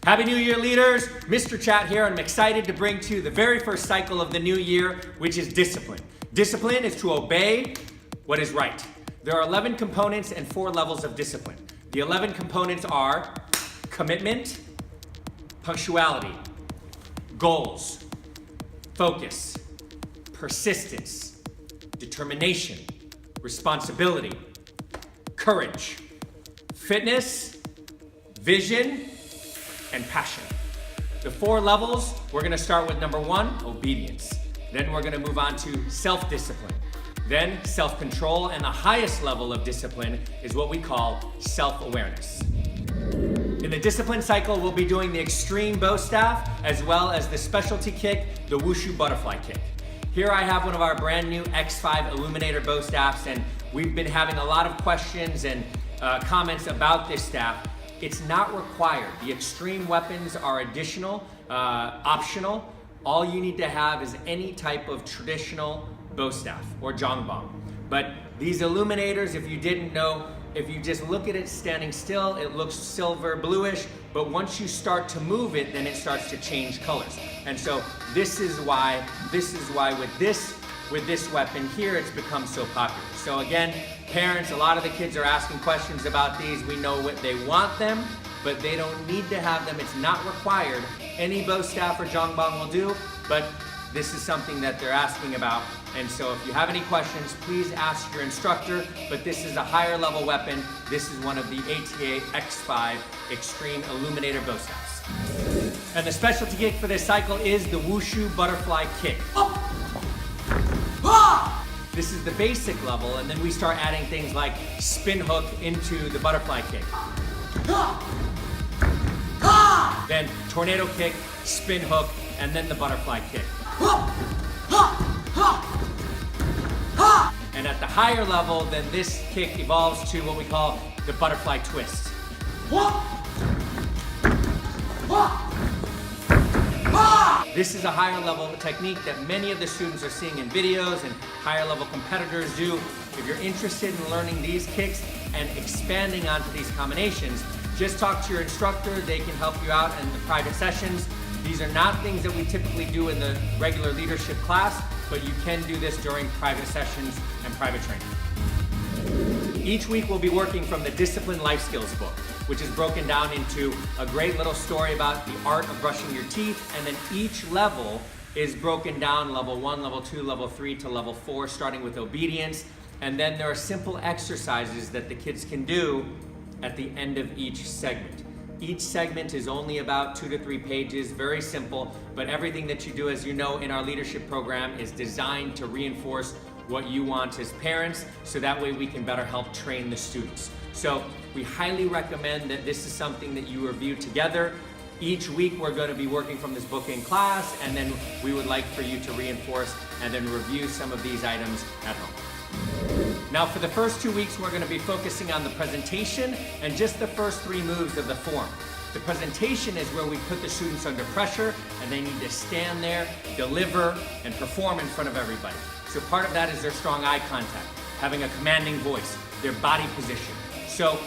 Happy New Year, leaders! Mr. Chat here, and I'm excited to bring to you the very first cycle of the new year, which is discipline. Discipline is to obey what is right. There are 11 components and 4 levels of discipline. The 11 components are commitment, punctuality, goals, focus, persistence, determination, responsibility, courage, fitness, vision, and passion. The 4 levels, we're gonna start with number 1, obedience. Then we're gonna move on to self-discipline. Then self-control, and the highest level of discipline is what we call self-awareness. In the discipline cycle, we'll be doing the extreme bow staff, as well as the specialty kick, the wushu butterfly kick. Here I have one of our brand new X5 Illuminator bow staffs, and we've been having a lot of questions and comments about this staff. It's not required. The extreme weapons are additional, optional. All you need to have is any type of traditional bow staff or jongbang. But these illuminators, if you didn't know, if you just look at it standing still, it looks silver bluish, but once you start to move it, then it starts to change colors. And so this is why with this weapon here, it's become so popular. So again, parents, a lot of the kids are asking questions about these. We know what they want them, but they don't need to have them. It's not required. Any bow staff or jongbang will do, but this is something that they're asking about. And so if you have any questions, please ask your instructor, but this is a higher level weapon. This is one of the ATA X5 Extreme Illuminator bow staffs. And the specialty kick for this cycle is the wushu butterfly kick. This is the basic level, and then we start adding things like spin hook into the butterfly kick. Then tornado kick, spin hook, and then the butterfly kick. And at the higher level, then this kick evolves to what we call the butterfly twist. This is a higher level technique that many of the students are seeing in videos and higher level competitors do. If you're interested in learning these kicks and expanding onto these combinations, just talk to your instructor. They can help you out in the private sessions. These are not things that we typically do in the regular leadership class, but you can do this during private sessions and private training. Each week we'll be working from the Discipline Life Skills book, which is broken down into a great little story about the art of brushing your teeth, and then each level is broken down, level 1, level 2, level 3 to level 4, starting with obedience. And then there are simple exercises that the kids can do at the end of each segment. Each segment is only about 2 to 3 pages, very simple, but everything that you do, as you know, in our leadership program is designed to reinforce what you want as parents, so that way we can better help train the students. So we highly recommend that this is something that you review together. Each week we're going to be working from this book in class, and then we would like for you to reinforce and then review some of these items at home. Now for the first 2 weeks, we're going to be focusing on the presentation and just the first 3 moves of the form. The presentation is where we put the students under pressure and they need to stand there, deliver, and perform in front of everybody. So part of that is their strong eye contact, having a commanding voice, their body position. So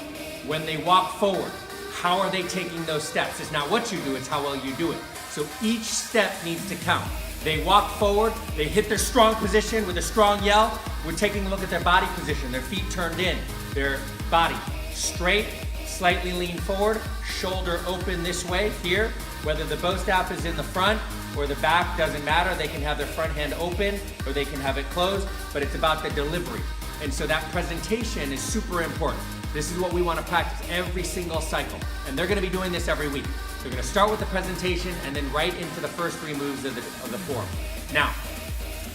when they walk forward, how are they taking those steps? It's not what you do, it's how well you do it. So each step needs to count. They walk forward, they hit their strong position with a strong yell. We're taking a look at their body position, their feet turned in, their body straight, slightly lean forward, shoulder open this way here. Whether the bow staff is in the front or the back, doesn't matter. They can have their front hand open or they can have it closed, but it's about the delivery. And so that presentation is super important. This is what we want to practice every single cycle. And they're going to be doing this every week. They're going to start with the presentation and then right into the first 3 moves of the form. Now,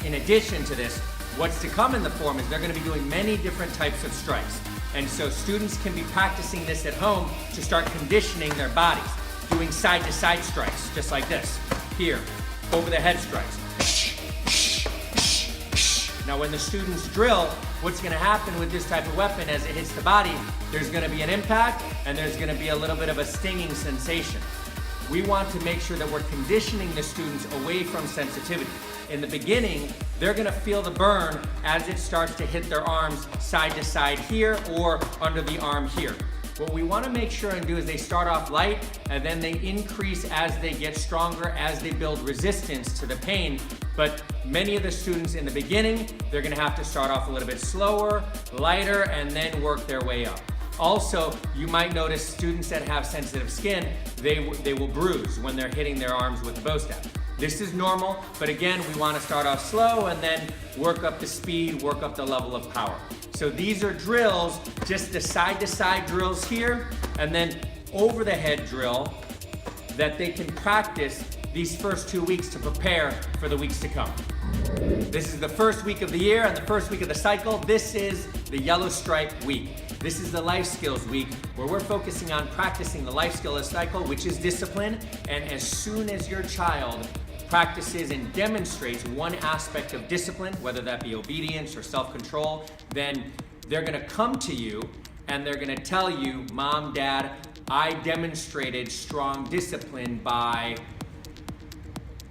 in addition to this, what's to come in the form is they're going to be doing many different types of strikes. And so students can be practicing this at home to start conditioning their bodies, doing side-to-side strikes, just like this. Here, over the head strikes. Now when the students drill, what's going to happen with this type of weapon as it hits the body, there's going to be an impact and there's going to be a little bit of a stinging sensation. We want to make sure that we're conditioning the students away from sensitivity. In the beginning, they're going to feel the burn as it starts to hit their arms side to side here or under the arm here. What we want to make sure and do is they start off light and then they increase as they get stronger, as they build resistance to the pain. But many of the students in the beginning, they're going to have to start off a little bit slower, lighter, and then work their way up. Also, you might notice students that have sensitive skin, they will bruise when they're hitting their arms with the bow staff. This is normal, but again, we want to start off slow and then work up the speed, work up the level of power. So these are drills, just the side-to-side drills here, and then over the head drill that they can practice these first 2 weeks to prepare for the weeks to come. This is the first week of the year and the first week of the cycle. This is the Yellow Stripe week. This is the life skills week where we're focusing on practicing the life skills cycle, which is discipline. And as soon as your child practices and demonstrates one aspect of discipline, whether that be obedience or self-control, then they're gonna come to you and they're gonna tell you, Mom, Dad, I demonstrated strong discipline by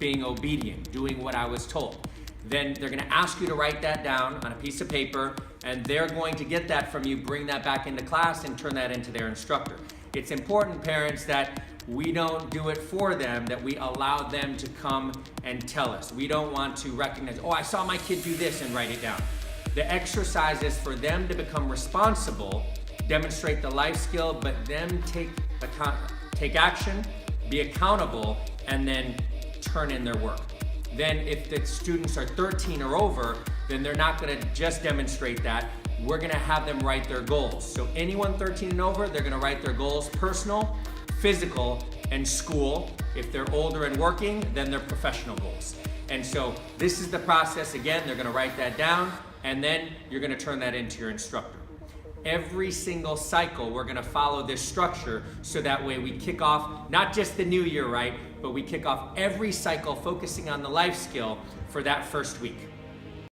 being obedient, doing what I was told. Then they're gonna ask you to write that down on a piece of paper, and they're going to get that from you, bring that back into class, and turn that into their instructor. It's important, parents, that we don't do it for them, that we allow them to come and tell us. We don't want to recognize, oh, I saw my kid do this and write it down. The exercise is for them to become responsible, demonstrate the life skill, but them take action, be accountable, and then turn in their work. Then if the students are 13 or over, then they're not gonna just demonstrate that. We're gonna have them write their goals. So anyone 13 and over, they're gonna write their goals, personal, physical, and school. If they're older and working, then they're professional goals. And so this is the process. Again, they're gonna write that down, and then you're gonna turn that into your instructor. Every single cycle, we're gonna follow this structure so that way we kick off, not just the new year, right? But we kick off every cycle focusing on the life skill for that first week.